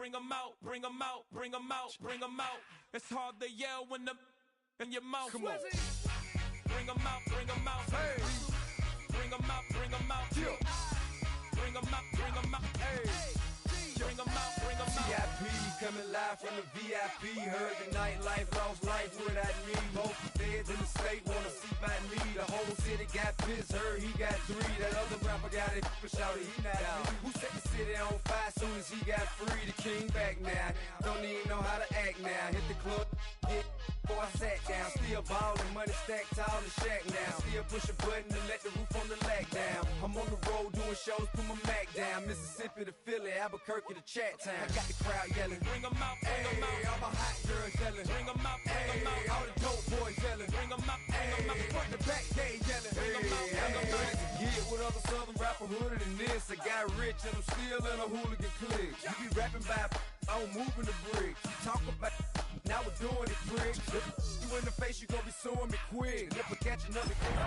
bring them out, bring them out, bring them out, bring them out. It's hard to yell when the in your mouth. Come on. Bring them out, bring them out. Hey. Bring them out, bring them out. Yeah. Bring them out, bring them out. Hey. Bring them out, bring them out. VIP coming live from the VIP. Heard the nightlife, lost life without me. Both feds in the state wanna see by me. The whole city got pissed, heard he got 3. That other rapper got it, but shouted he not out. Who set the city on fire soon as he got free? The king back now, don't even know how to act now. Hit the club, hit before I sat down. Still ballin', money stacked tall in the shack now. Still push a button to let the roof on the lag down. I'm on the road doing shows, put my Mac down. Mississippi to Philly, Albuquerque to Chat Town. I got the crowd yelling, bring them out, bring them out. All my hot girls yelling, bring them out, bring them out. All the dope boys yelling, bring them out, bring them out. Front the back, they yelling, bring them out, bring them out. Get with other southern rapper hooded than this. I got rich and I'm still in a hooligan clique. You be rapping by, I'm moving the bricks. You talk about, now we're doing it, prick. You in the face, you gon' be suing me quick. Never catch another kid.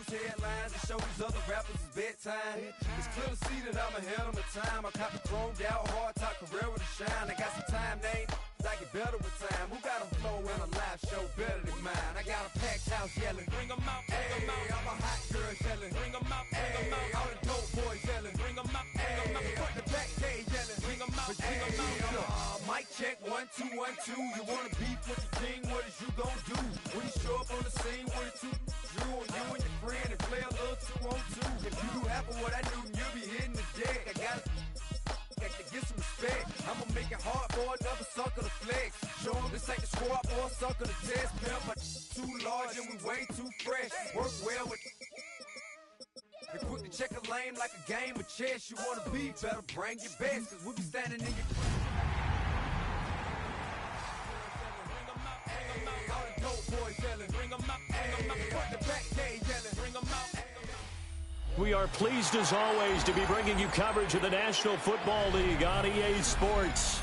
Headlines to show these other rappers it's bedtime. It's clear to see that I'm ahead of my time. I caught the chromed out, hard top career with a shine. I got some time, name, I get better with time. Who got a flow and a live show better than mine? I got a packed house yelling, bring them out, bring them out. All my hot girls yelling, bring them out, bring them out. All the dope boys yelling, bring them out, bring them out. Front the back, they yelling, bring them out, bring them out. Mic check, 1, 2, 1, 2. You wanna beef with the king, what is you gon' do? When you show up on the scene with a 2, you and your friend and play a little 2-on-2. If you do half of what I do, you'll be hitting the deck. I gotta get some respect. I'ma make it hard for another sucker to flex. Show them this ain't the squad or a sucker to test. Pimp, but too large and we way too fresh. Work well with. And quick to check a lane like a game of chess. You wanna be better, bring your best. Cause we be standing in your. All the dope boys yelling, bring them out, bring them out. Front the back, they yelling, bring them out. We are pleased as always to be bringing you coverage of the National Football League on EA Sports.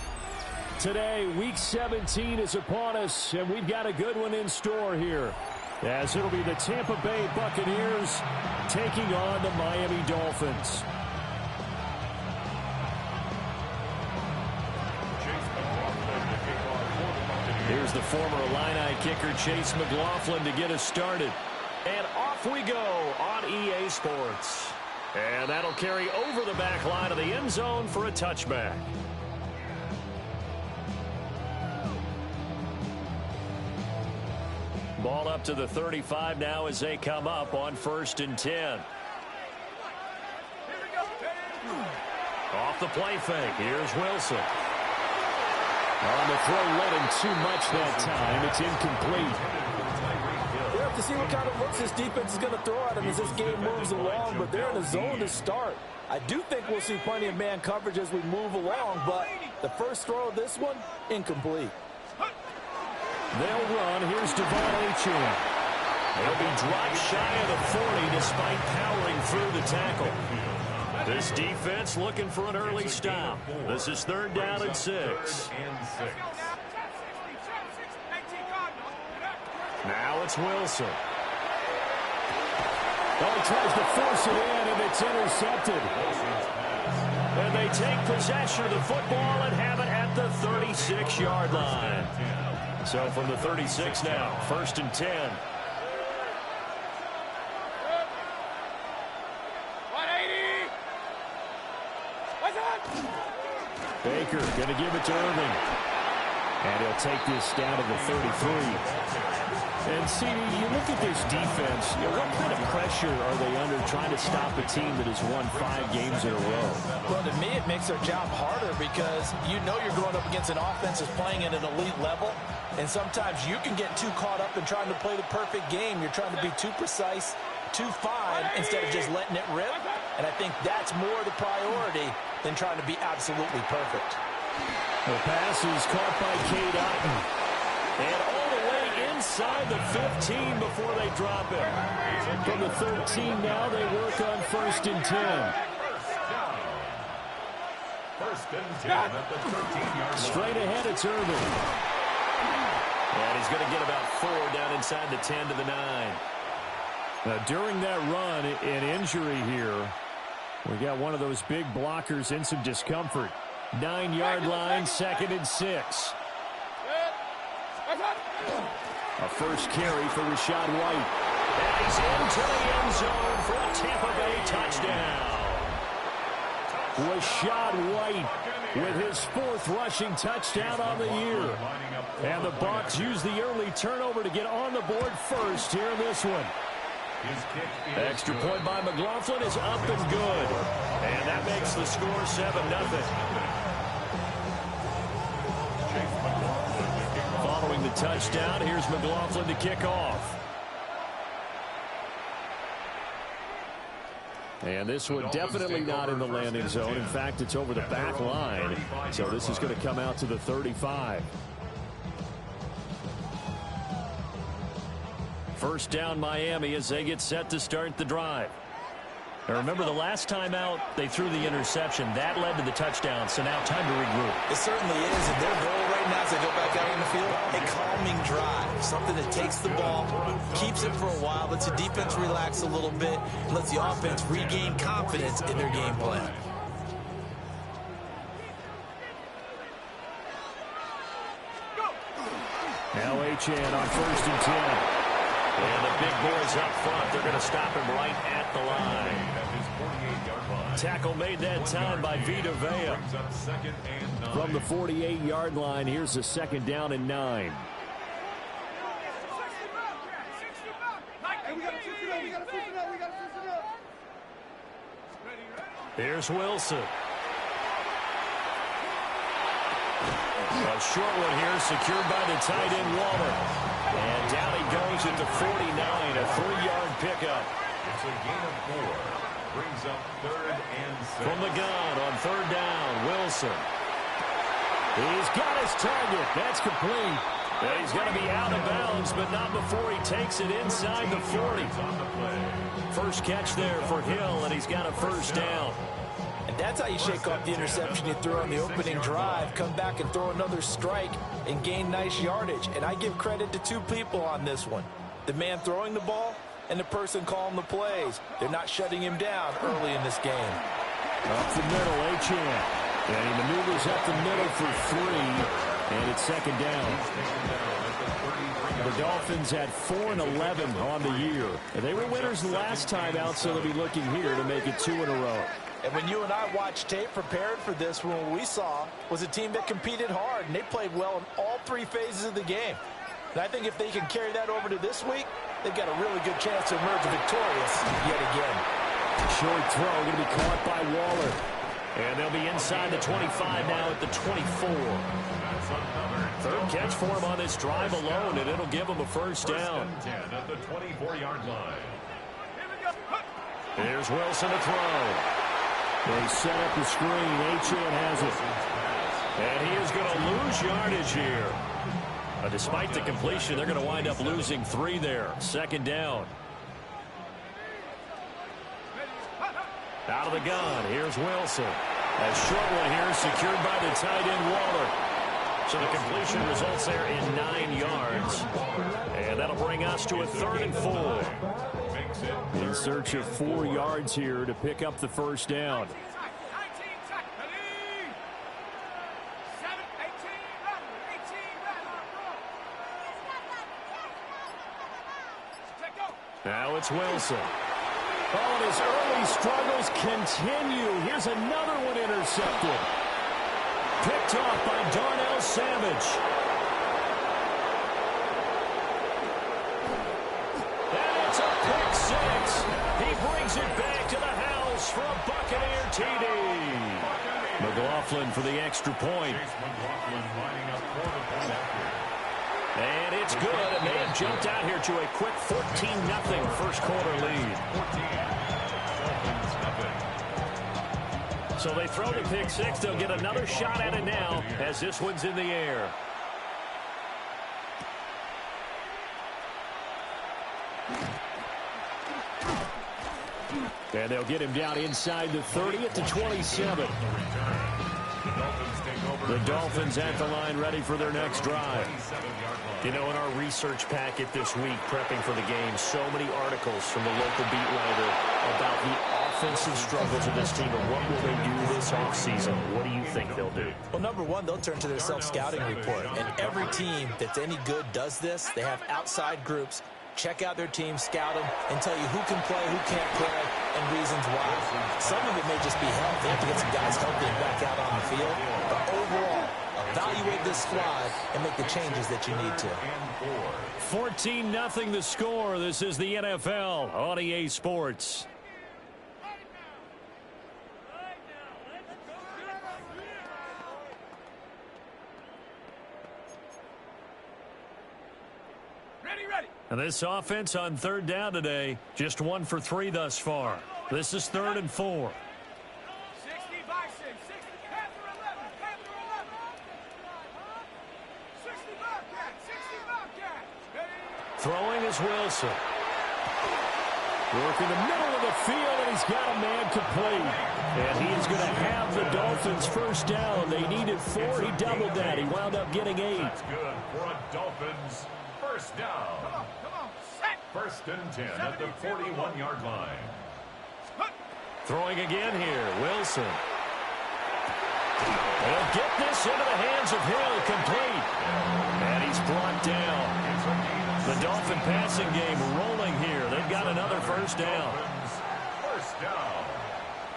Today, Week 17 is upon us, and we've got a good one in store here, as it'll be the Tampa Bay Buccaneers taking on the Miami Dolphins. Here's the former Illini kicker Chase McLaughlin to get us started. And off we go on EA Sports. And that'll carry over the back line of the end zone for a touchback. Ball up to the 35 now as they come up on 1st and 10. Off the play fake. Here's Wilson. On the throw, let him too much that time. It's incomplete. We have to see what kind of looks this defense is going to throw at him as this game moves along, but they're in a zone to start. I do think we'll see plenty of man coverage as we move along, but the first throw of this one, incomplete. They'll run. Here's Devon Achane. He'll be dropped shy of the 40 despite powering through the tackle. This defense looking for an early stop. This is 3rd down and 6. Now it's Wilson. Oh, he tries to force it in, and it's intercepted. And they take possession of the football and have it at the 36-yard line. So from the 36 now, 1st and 10. Baker going to give it to Irving. And he'll take this down to the 33. And, CD, you look at this defense, what kind of pressure are they under trying to stop a team that has won 5 games in a row? Well, to me, it makes their job harder because you know you're going up against an offense that's playing at an elite level, and sometimes you can get too caught up in trying to play the perfect game. You're trying to be too precise, too fine, instead of just letting it rip. And I think that's more the priority than trying to be absolutely perfect. The pass is caught by Cade Otton. And all the way inside the 15 before they drop it. From the 13 now, they work on 1st and 10. Straight ahead, it's Irving. And he's going to get about 4 down inside the 10 to the 9. Now, during that run, an injury here. We got one of those big blockers in some discomfort. 9-yard line, 2nd and 6. A first carry for Rachaad White. And he's into the end zone for a Tampa Bay touchdown. Rachaad White with his 4th rushing touchdown on the year. And the Bucs use the early turnover to get on the board first here in this one. Extra point by McLaughlin is up and good. And that makes the score 7-0. Following the touchdown, here's McLaughlin to kick off. And this one definitely not in the landing zone. In fact, it's over the back line. So this is going to come out to the 35. First down Miami as they get set to start the drive. Now remember, the last time out, they threw the interception. That led to the touchdown, so now time to regroup. It certainly is, and their goal right now as they go back out on the field, a calming drive. Something that takes the ball, keeps it for a while, lets the defense relax a little bit, and lets the offense regain confidence in their game plan. Now Achane on 1st and 10. And the big boys up front, they're going to stop him right at the line. Tackle made that time by Vita Vea. From the 48-yard line, here's a 2nd down and 9. Here's Wilson. A short one here, secured by the tight end Waller. And down he goes at the 49, a 3-yard pickup. It's a gain of 4. Brings up 3rd and 6. From the gun on 3rd down, Wilson. He's got his target. That's complete. And he's going to be out of bounds, but not before he takes it inside the 40. First catch there for Hill, and he's got a first down. And that's how you shake off the interception you threw on the opening drive, come back and throw another strike and gain nice yardage. And I give credit to 2 people on this one. The man throwing the ball and the person calling the plays. They're not shutting him down early in this game. Up the middle, Achane. And he maneuvers up the middle for 3, and it's 2nd down. The Dolphins had 4 and 11 on the year. And they were winners last time out, so they'll be looking here to make it 2 in a row. And when you and I watched tape prepared for this one, what we saw was a team that competed hard, and they played well in all 3 phases of the game. And I think if they can carry that over to this week, they've got a really good chance to emerge victorious yet again. Short throw going to be caught by Waller. And they'll be inside the 25 now at the 24. 3rd catch for him on this drive alone, and it'll give him a first down. 10 at the 24-yard line. Here's Wilson to throw. They set up the screen. Achane has it. And he is going to lose yardage here. Despite the completion, they're going to wind up losing 3 there. 2nd down. Out of the gun, here's Wilson. A short one here, secured by the tight end Waller. So the completion results there in 9 yards. And that'll bring us to a 3rd and 4. In search of 4 yards here to pick up the first down. Now it's Wilson. Oh, and his early struggles continue. Here's another one intercepted. Picked off by Darnell Savage. And it's a pick 6. He brings it back to the house for a Buccaneer TD. McLaughlin for the extra point. And it's good, and they have jumped out here to a quick 14-0 first quarter lead. So they throw the pick 6. They'll get another shot at it now as this one's in the air. And they'll get him down inside the 30 at the 27. The Dolphins take over The Dolphins at the line, ready for their next drive. You know, in our research packet this week, prepping for the game, so many articles from the local beat writer about the offensive struggles of this team and what will they do this offseason. What do you think they'll do? Well, number one, they'll turn to their self-scouting report. And every team that's any good does this. They have outside groups. Check out their team, scout them, and tell you who can play, who can't play, and reasons why. Some of it may just be health. They have to get some guys healthy and back out on the field. But overall, evaluate this squad and make the changes that you need to. 14-0 the score. This is the NFL on EA Sports. And this offense on third down today, just 1 for 3 thus far. This is 3rd and 4. Throwing is Wilson. Working the middle of the field, and he's got a man complete. And he is going to have the Dolphins first down. They needed 4. He doubled that. He wound up getting 8. That's good for a Dolphins first down. Come on. 1st and 10 at the 41-yard line. Throwing again here, Wilson. They'll get this into the hands of Hill, complete. And he's brought down. The Dolphin passing game rolling here. They've got another first down. First down.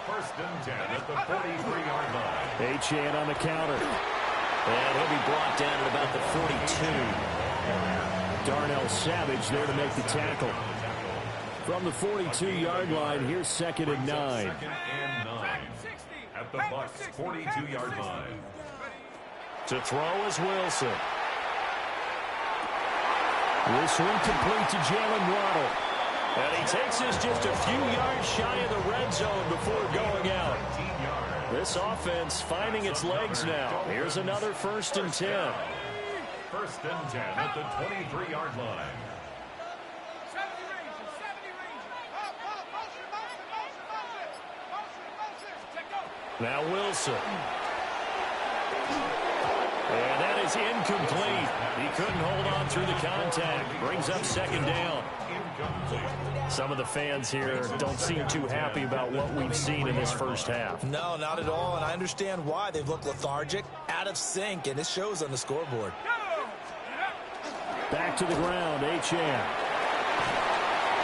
1st and 10 at the 43-yard line. Achane on the counter. And he'll be brought down at about the 42. Darnell Savage there to make the tackle. From the 42-yard line, here's 2nd and 9. 2nd and 9 at the Bucs 42-yard line. To throw is Wilson. This one complete to Jalen Waddle. And he takes this just a few yards shy of the red zone before going out. This offense finding its legs now. Here's another 1st and 10. 1st and 10 at the 23-yard line. Now Wilson. And that is incomplete. He couldn't hold on through the contact. Brings up 2nd down. Some of the fans here don't seem too happy about what we've seen in this first half. No, not at all, and I understand why. They've looked lethargic, out of sync, and it shows on the scoreboard. Back to the ground, Achane.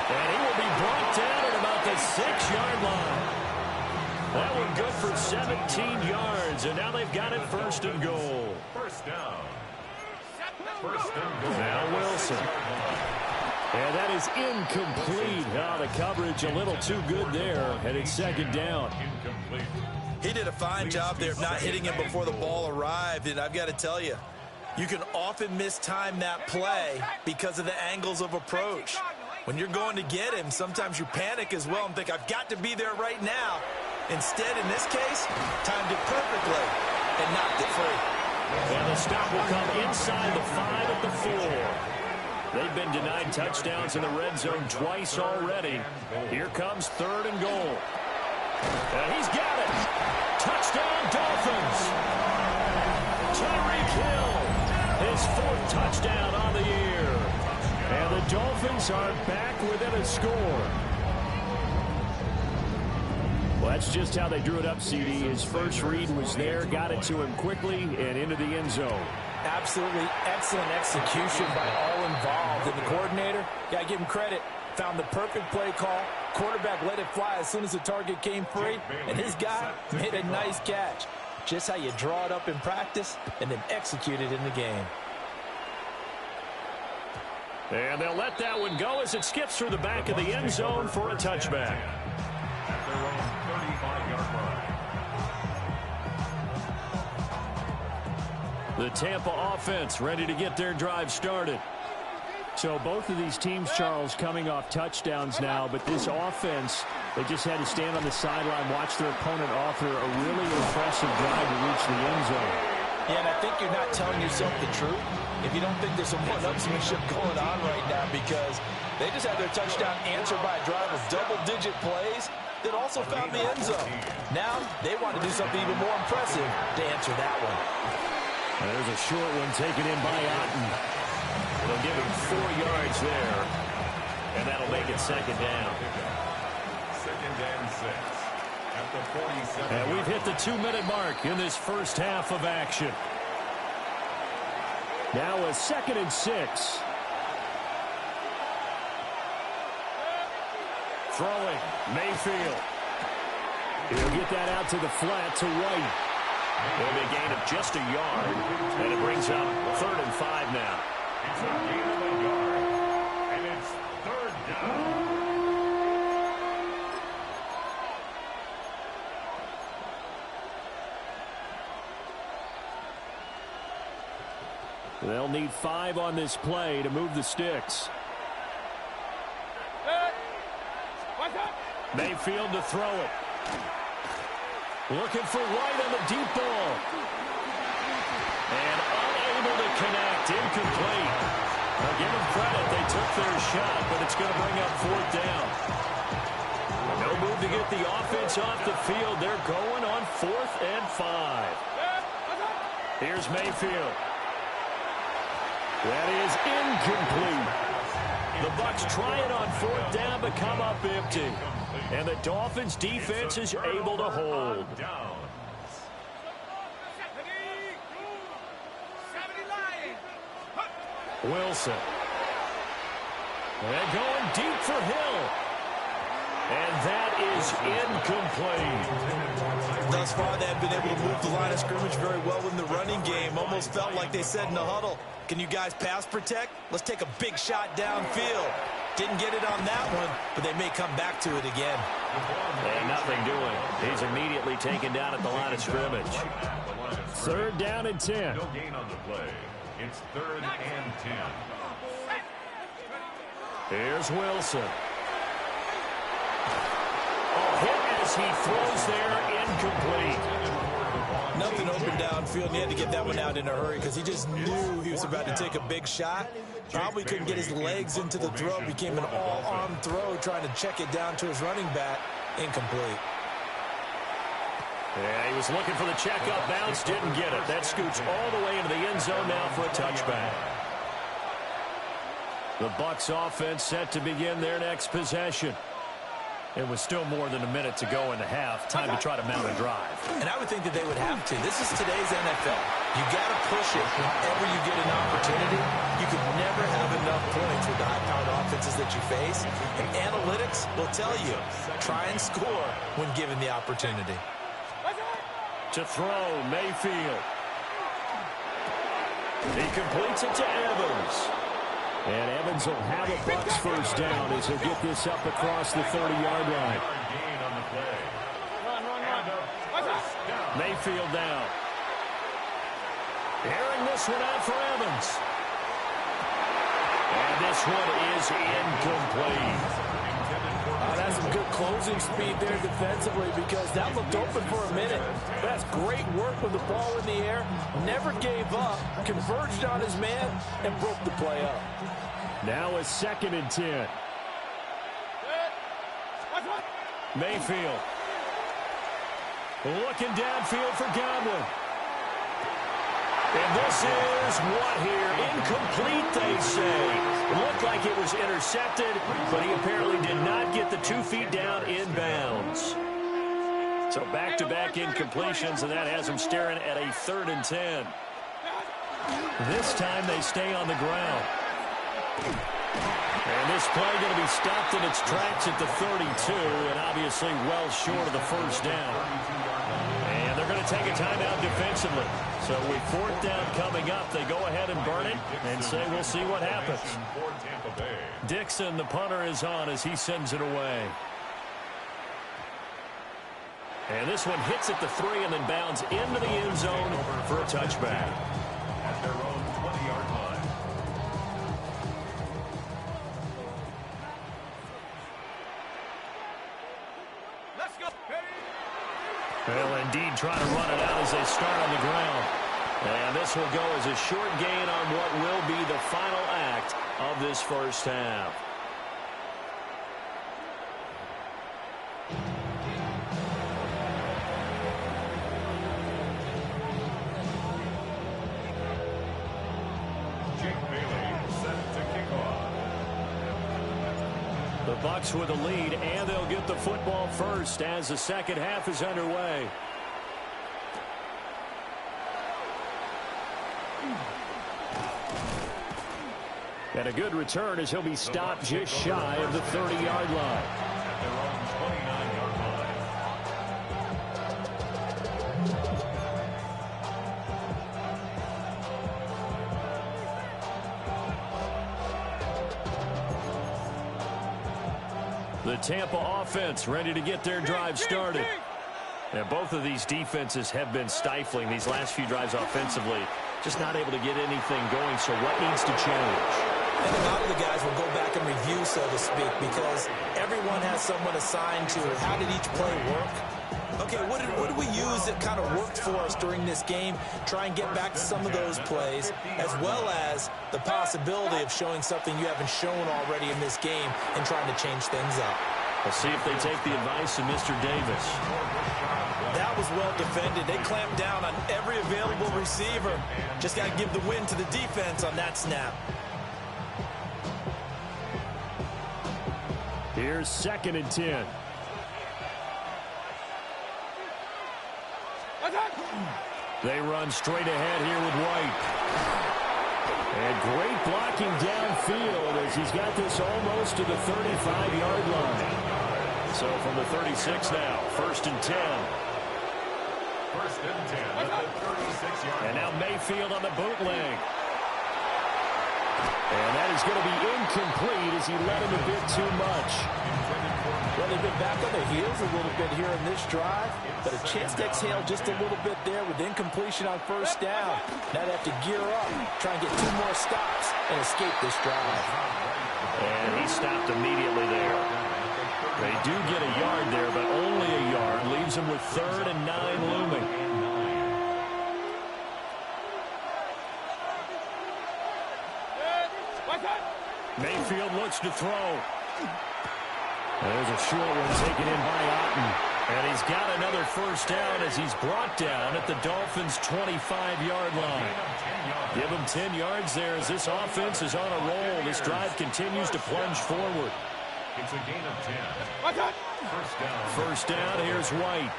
And he will be brought down at about the 6-yard line. That one good for 17 yards, and now they've got it 1st and goal. First down. 1st and goal. Now Wilson. And that is incomplete. Now the coverage a little too good there, and it's 2nd down. Incomplete. He did a fine job there of not hitting him before the ball arrived, and I've got to tell you, you can often mistime that play because of the angles of approach. When you're going to get him, sometimes you panic as well and think, I've got to be there right now. Instead, in this case, timed it perfectly and knocked it free. And the stop will come inside the 5 at the 4. They've been denied touchdowns in the red zone twice already. Here comes 3rd and goal. And he's got it. Touchdown, Dolphins. Tyreek Hill, his 4th touchdown on the year. And the Dolphins are back within a score. Well, that's just how they drew it up, CD. His first read was there, got it to him quickly, and into the end zone. Absolutely excellent execution by all involved. And the coordinator, got to give him credit, found the perfect play call. Quarterback let it fly as soon as the target came free, and his guy made a nice catch. Just how you draw it up in practice and then execute it in the game. And they'll let that one go as it skips through the back of the end zone for a touchback. At their own 35-yard line. The Tampa offense ready to get their drive started. So both of these teams, Charles, coming off touchdowns now, but this offense, they just had to stand on the sideline, watch their opponent offer a really impressive drive to reach the end zone. Yeah, and I think you're not telling yourself the truth if you don't think there's some one-upsmanship going on right now, because they just had their touchdown answered by a drive of double-digit plays that also found the end zone. Now they want to do something even more impressive to answer that one. There's a short one taken in by Otten. They'll give him 4 yards there, and that'll make it second down. Second and 6 at the 47. And we've hit the 2-minute mark in this first half of action. Now a 2nd and 6. Throwing, Mayfield. He'll get that out to the flat to White. It'll be a gain of just a yard, and it brings up 3rd and 5 now. It's a gain of a yard, and it's 3rd down. They'll need 5 on this play to move the sticks. Mayfield to throw it. Looking for White on the deep ball. And unable to connect. Incomplete. I'll give them credit. They took their shot, but it's going to bring up 4th down. No move to get the offense off the field. They're going on 4th and 5. Here's Mayfield. That is incomplete. The Bucs try it on 4th down, but come up empty. And the Dolphins' defense is able to hold. Wilson. And going deep for Hill. And that is incomplete. Thus far, they have been able to move the line of scrimmage very well in the running game. Almost felt like they said in the huddle, can you guys pass protect? Let's take a big shot downfield. Didn't get it on that one, but they may come back to it again. And nothing doing. He's immediately taken down at the line of scrimmage. 3rd down and 10. No gain on the play. It's 3rd and 10. Here's Wilson. Hit as he throws there, incomplete. Nothing open downfield, and he had to get that one out in a hurry because he just knew he was about to take a big shot. Probably couldn't get his legs into the throw. Became an all-arm throw, trying to check it down to his running back. Incomplete. Yeah, he was looking for the checkup bounce, didn't get it. That scoots all the way into the end zone now for a touchback. The Bucs offense set to begin their next possession. It was still more than a minute to go in the half. Time to try to mount a drive. And I would think that they would have to. This is today's NFL. You got to push it whenever you get an opportunity. You can never have enough points with the high-powered offenses that you face. And analytics will tell you, try and score when given the opportunity. To throw, Mayfield. He completes it to Evans. And Evans will have a Bucs first down as he'll get this up across the 30-yard line. Mayfield down. Airing this one out for Evans. And this one is incomplete. That's some good closing speed there defensively, because that looked open for a minute. That's great work with the ball in the air. Never gave up, converged on his man, and broke the play up. Now a 2nd and 10. Mayfield. Looking downfield for Godwin. And this is what here? Incomplete, they say. Looked like it was intercepted, but he apparently did not get the 2 feet down inbounds. So back-to-back incompletions, and that has him staring at a 3rd and 10. This time they stay on the ground. And this play going to be stopped in its tracks at the 32, and obviously well short of the first down. And they're going to take a timeout defensively. So with 4th down coming up, they go ahead and burn it and say we'll see what happens. Dixon, the punter, is on as he sends it away. And this one hits at the 3 and then bounds into the end zone for a touchback. At their own 20-yard line. Let's go. Well, indeed, trying to run it out as they start on the ground. And this will go as a short gain on what will be the final act of this first half. The Bucs with a lead, and they'll get the football first as the second half is underway. And a good return as he'll be stopped just shy of the 30-yard line. At their own 29-yard line. The Tampa offense ready to get their drive started. And both of these defenses have been stifling these last few drives offensively. Just not able to get anything going, so what needs to change? And a lot of the guys will go back and review, so to speak, because everyone has someone assigned to how did each play work. Okay, what did we use that kind of worked for us during this game? Try and get back to some of those plays, as well as the possibility of showing something you haven't shown already in this game and trying to change things up. We'll see if they take the advice of Mr. Davis. That was well defended. They clamped down on every available receiver. Just got to give the win to the defense on that snap. Here's 2nd and 10. They run straight ahead here with White. And great blocking downfield as he's got this almost to the 35-yard line. So from the 36 now, 1st and 10. 1st and 10 at the 36-yard line. And now Mayfield on the bootleg. And that is going to be incomplete as he led him a bit too much. Well, they've been back on their heels a little bit here in this drive, but a chance to exhale just a little bit there with incompletion on 1st down. Now they have to gear up, try and get 2 more stops and escape this drive. And he stopped immediately there. They do get a yard there, but only a yard. Leaves him with 3rd and 9 looming. Mayfield looks to throw. There's a short one taken in by Otten. And he's got another 1st down as he's brought down at the Dolphins' 25-yard line. Give him 10 yards there as this offense is on a roll. This drive continues to plunge forward. It's a gain of 10. 1st down, here's White.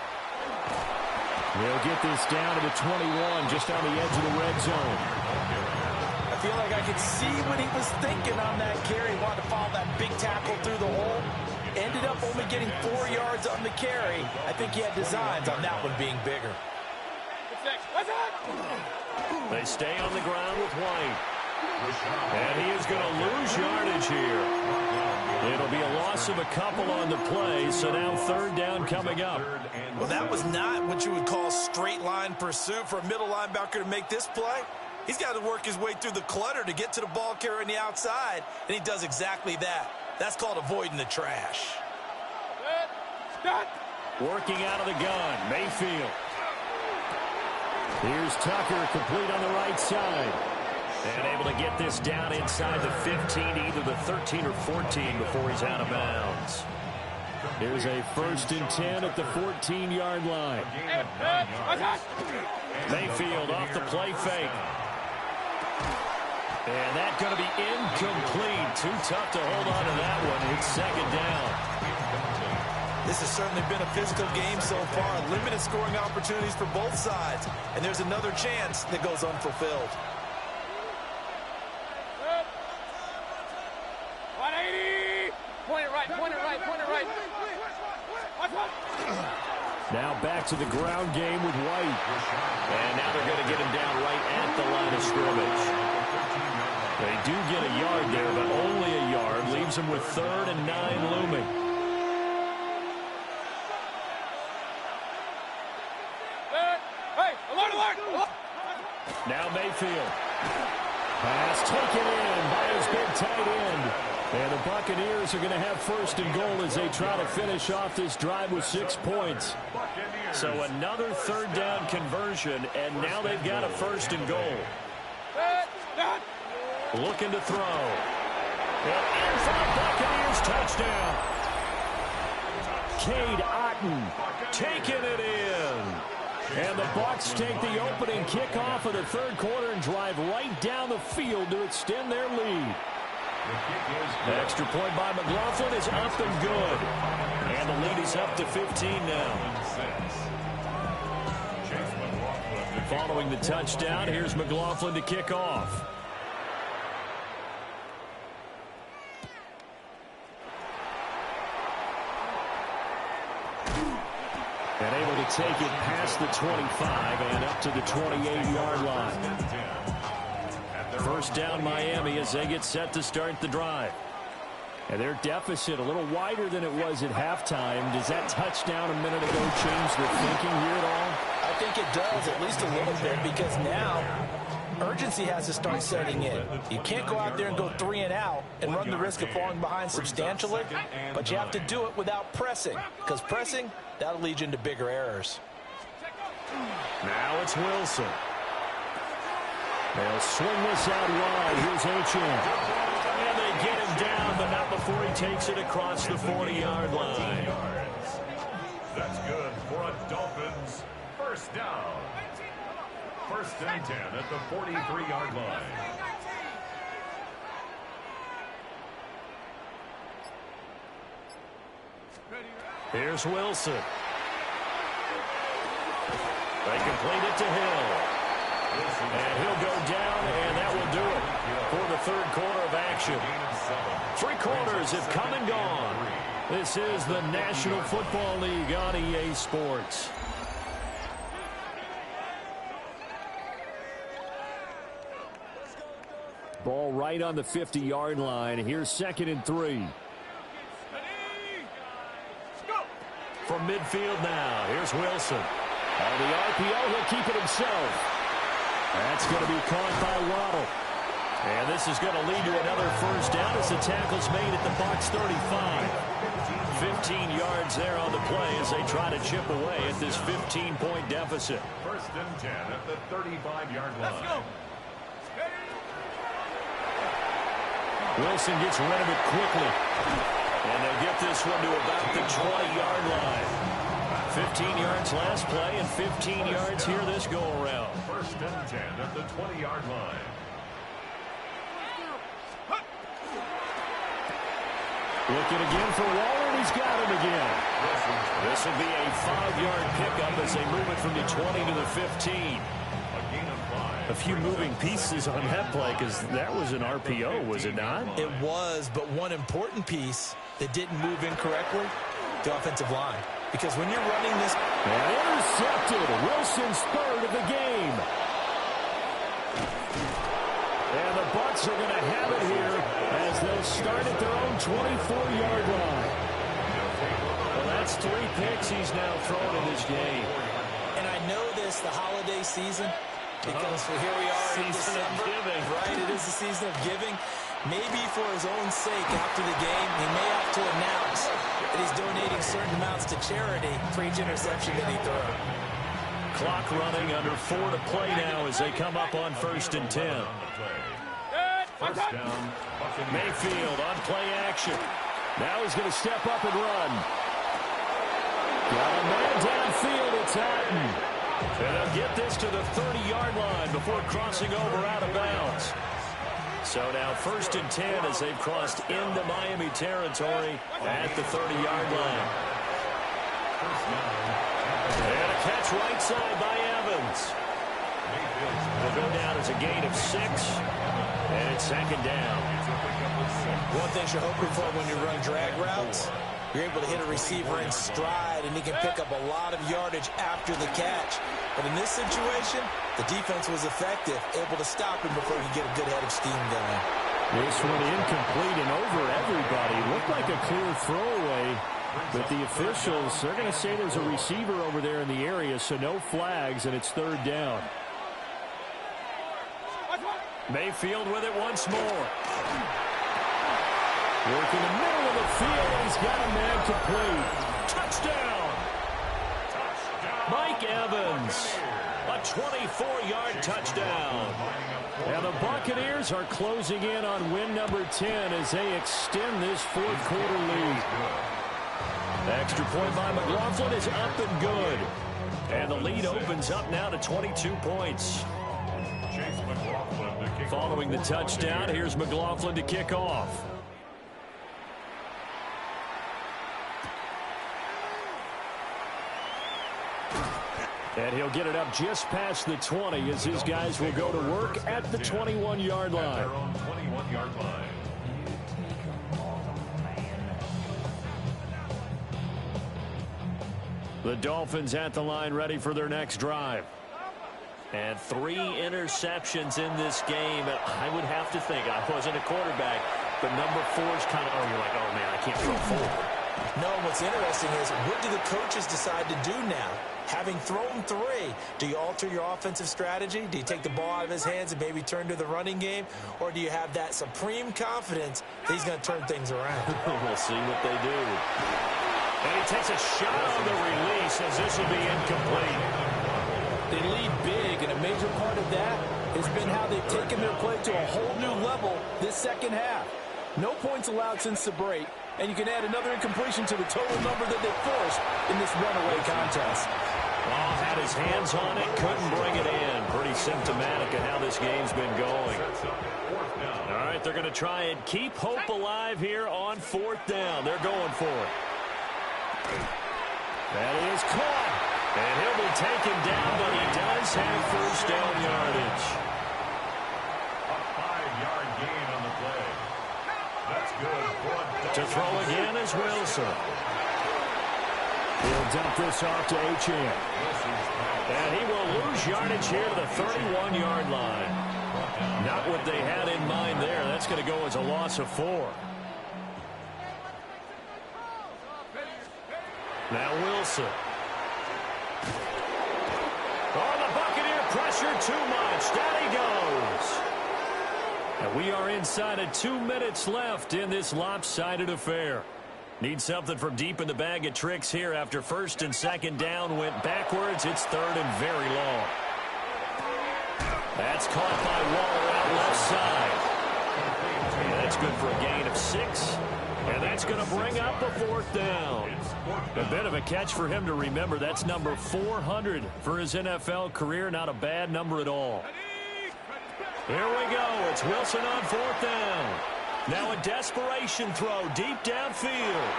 He'll get this down to the 21, just on the edge of the red zone. I feel like I could see what he was thinking on that carry. He wanted to follow that big tackle through the hole. Ended up only getting 4 yards on the carry. I think he had designs on that one being bigger. They stay on the ground with White. And he is going to lose yardage here. It'll be a loss of a couple on the play, so now 3rd down coming up. Well, that was not what you would call straight line pursuit for a middle linebacker to make this play. He's got to work his way through the clutter to get to the ball carrier on the outside, and he does exactly that. That's called avoiding the trash. Working out of the gun, Mayfield. Here's Tucker, complete on the right side. And able to get this down inside the 15, either the 13 or 14 before he's out of bounds. Here's a 1st and 10 at the 14-yard line. Mayfield off the play fake. And that's going to be incomplete. Too tough to hold on to that one. It's 2nd down. This has certainly been a physical game so far. Limited scoring opportunities for both sides. And there's another chance that goes unfulfilled. 180! Point it right, point it right, point it right. Now back to the ground game with White. And now they're going to get him down right at the line of scrimmage. They do get a yard there, but only a yard. Leaves him with 3rd and 9 looming. Hey, alert, alert! Now Mayfield. Pass taken in by his big tight end. And the Buccaneers are going to have first and goal as they try to finish off this drive with 6 points. So another third down conversion, and now they've got a first and goal. Looking to throw. And in for the Buccaneers, touchdown. Cade Otton taking it in. And the Bucs take the opening kickoff of the third quarter and drive right down the field to extend their lead. The extra point by McLaughlin is up and good. And the lead is up to 15 now. Following the touchdown, here's McLaughlin to kick off. And able to take it past the 25 and up to the 28-yard line. First down Miami as they get set to start the drive. And their deficit a little wider than it was at halftime. Does that touchdown a minute ago change the thinking here at all? I think it does, at least a little bit, because now urgency has to start setting in. You can't go out there and go 3 and out and run the risk of falling behind substantially, but you have to do it without pressing, because pressing, that'll lead you into bigger errors. Now it's Wilson. They'll swing this out wide. Here's Achane. And they get him down, but not before he takes it across the 40-yard line. That's good for a Dolphins first down. First and 10 at the 43-yard line. Here's Wilson. They complete it to Hill. And he'll go down, and that will do it for the third quarter of action. 3 quarters have come and gone. This is the National Football League on EA Sports. Ball right on the 50-yard line. Here's 2nd and 3. From midfield now, here's Wilson. On the RPO, he'll keep it himself. That's going to be caught by Waddle. And this is going to lead to another first down as the tackle's made at the Bucs 35. 15 yards there on the play as they try to chip away at this 15-point deficit. First and 10 at the 35-yard line. Let's go. Wilson gets rid of it quickly. And they'll get this one to about the 20-yard line. 15 yards last play and 15 yards here this go-around. First and 10 at the 20-yard line. Looking again for Waller, and he's got him again. This will be a 5-yard pickup as they move it from the 20 to the 15. A few moving pieces on that play because that was an RPO, was it not? It was, but one important piece that didn't move incorrectly, the offensive line. Because when you're running this... And intercepted. Wilson's third of the game. And the Bucs are going to have it here as they'll start at their own 24-yard line. Well, that's 3 picks he's now thrown in this game. And I know this, the holiday season, because here we are in December. Right, it is the season of giving. Maybe for his own sake after the game, he may have to announce that he's donating certain amounts to charity for each interception that he throws. Clock running, under 4 to play now as they come up on 1st and 10. First down, Mayfield on play action. Now he's going to step up and run. Got a man downfield, it's Hatton. And they'll get this to the 30-yard line before crossing over out of bounds. So now 1st and 10 as they've crossed into Miami territory at the 30-yard line. And a catch right side by Evans. Will go down as a gain of 6. And it's 2nd down. One thing you're hoping for when you run drag routes, you're able to hit a receiver in stride, and he can pick up a lot of yardage after the catch. But in this situation, the defense was effective, able to stop him before he could get a good head of steam going. This one incomplete and over everybody. Looked like a clear throwaway, but the officials, they're going to say there's a receiver over there in the area, so no flags, and it's 3rd down. Mayfield with it once more. Working the middle of the field, and he's got a man complete. Touchdown! Mike Evans. A 24-yard touchdown. And the Buccaneers are closing in on win number 10 as they extend this fourth quarter lead. The extra point by McLaughlin is up and good. And the lead opens up now to 22 points. Following the touchdown, here's McLaughlin to kick off. And he'll get it up just past the 20 as his guys will go to work at the 21-yard line. The Dolphins at the line ready for their next drive. And 3 interceptions in this game. And I would have to think, I wasn't a quarterback, but number 4 is kind of, oh, you're like, oh, man, I can't throw 4. No, what's interesting is, what do the coaches decide to do now? Having thrown 3, do you alter your offensive strategy? Do you take the ball out of his hands and maybe turn to the running game? Or do you have that supreme confidence that he's going to turn things around? We'll see what they do. And he takes a shot on the release as this will be incomplete. They lead big, and a major part of that has been how they've taken their play to a whole new level this second half. No points allowed since the break, and you can add another incompletion to the total number that they forced in this runaway contest. Well, had his hands on it, couldn't bring it in. Pretty symptomatic of how this game's been going. All right, they're going to try and keep hope alive here on 4th down. They're going for it. That is caught. And he'll be taken down, but he does have first down yardage. A 5-yard gain on the play. That's good. To throw again is Wilson. He'll dump this off to Achane. And he will lose yardage here to the 31-yard line. Not what they had in mind there. That's going to go as a loss of 4. Now Wilson. Oh, the Buccaneer pressure too much. Down he goes. And we are inside of 2 minutes left in this lopsided affair. Need something from deep in the bag of tricks here after 1st and 2nd down went backwards. It's 3rd and very long. That's caught by Waller out left side. And that's good for a gain of 6. And that's going to bring up a 4th down. A bit of a catch for him to remember. That's number 400 for his NFL career. Not a bad number at all. Here we go. It's Wilson on 4th down. Now a desperation throw deep downfield.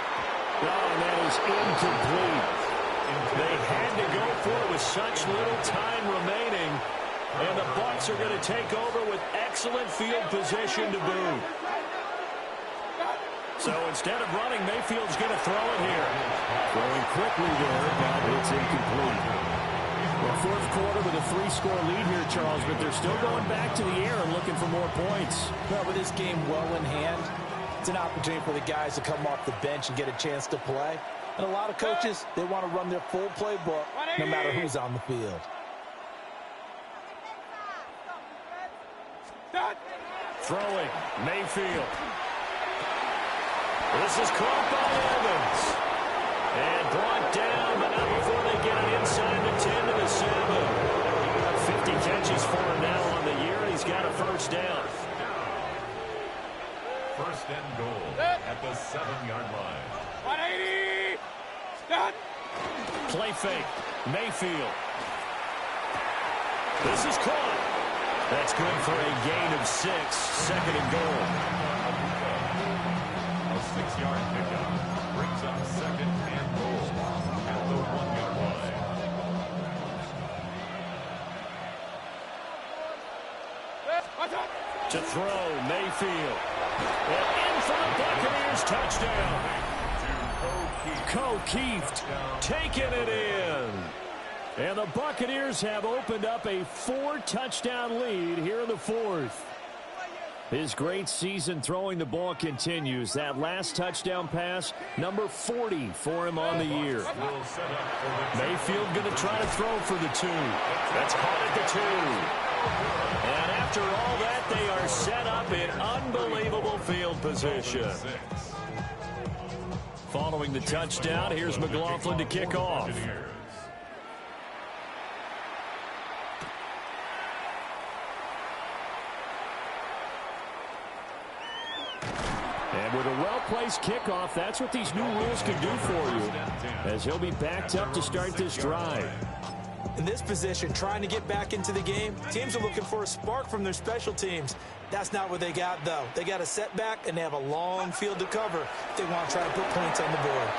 Oh, and that is incomplete. They had to go for it with such little time remaining. And the Bucs are going to take over with excellent field position to boot. So instead of running, Mayfield's going to throw it here. Throwing quickly there, but it's incomplete. Well, 4th quarter with a 3-score lead here, Charles, but they're still going back to the air and looking for more points. Well, with this game well in hand, it's an opportunity for the guys to come off the bench and get a chance to play. And a lot of coaches, they want to run their full playbook no matter who's on the field. Throwing, Mayfield. This is caught by Evans. And brought down, but not before they get it inside the 10 to the 7. 50 catches for him now on the year, and he's got a first down. 1st and goal at the 7-yard line. 180. Stop. Play fake. Mayfield. This is caught. That's good for a gain of 6. 2nd and goal. A 6-yard pickup brings up 2nd and goal at the 1-yard line. To throw, Mayfield. And in for the Buccaneers touchdown. O'Keefe taking it in. And the Buccaneers have opened up a 4-touchdown lead here in the 4th. His great season throwing the ball continues. That last touchdown pass, number 40 for him on the year. Mayfield going to try to throw for the 2. That's caught at the 2. And after all that, they are set up in unbelievable field position. Following the touchdown, here's McLaughlin to kick off. And with a well-placed kickoff, that's what these new rules can do for you, as he'll be backed up to start this drive. In this position, trying to get back into the game, teams are looking for a spark from their special teams. That's not what they got, though. They got a setback, and they have a long field to cover if they want to try and put points on the board.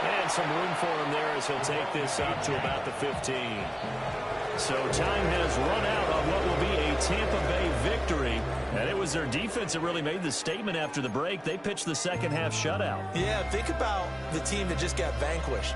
And some room for him there as he'll take this up to about the 15. So time has run out on what will be a Tampa Bay victory. And it was their defense that really made the statement after the break. They pitched the second half shutout. Yeah, think about the team that just got vanquished.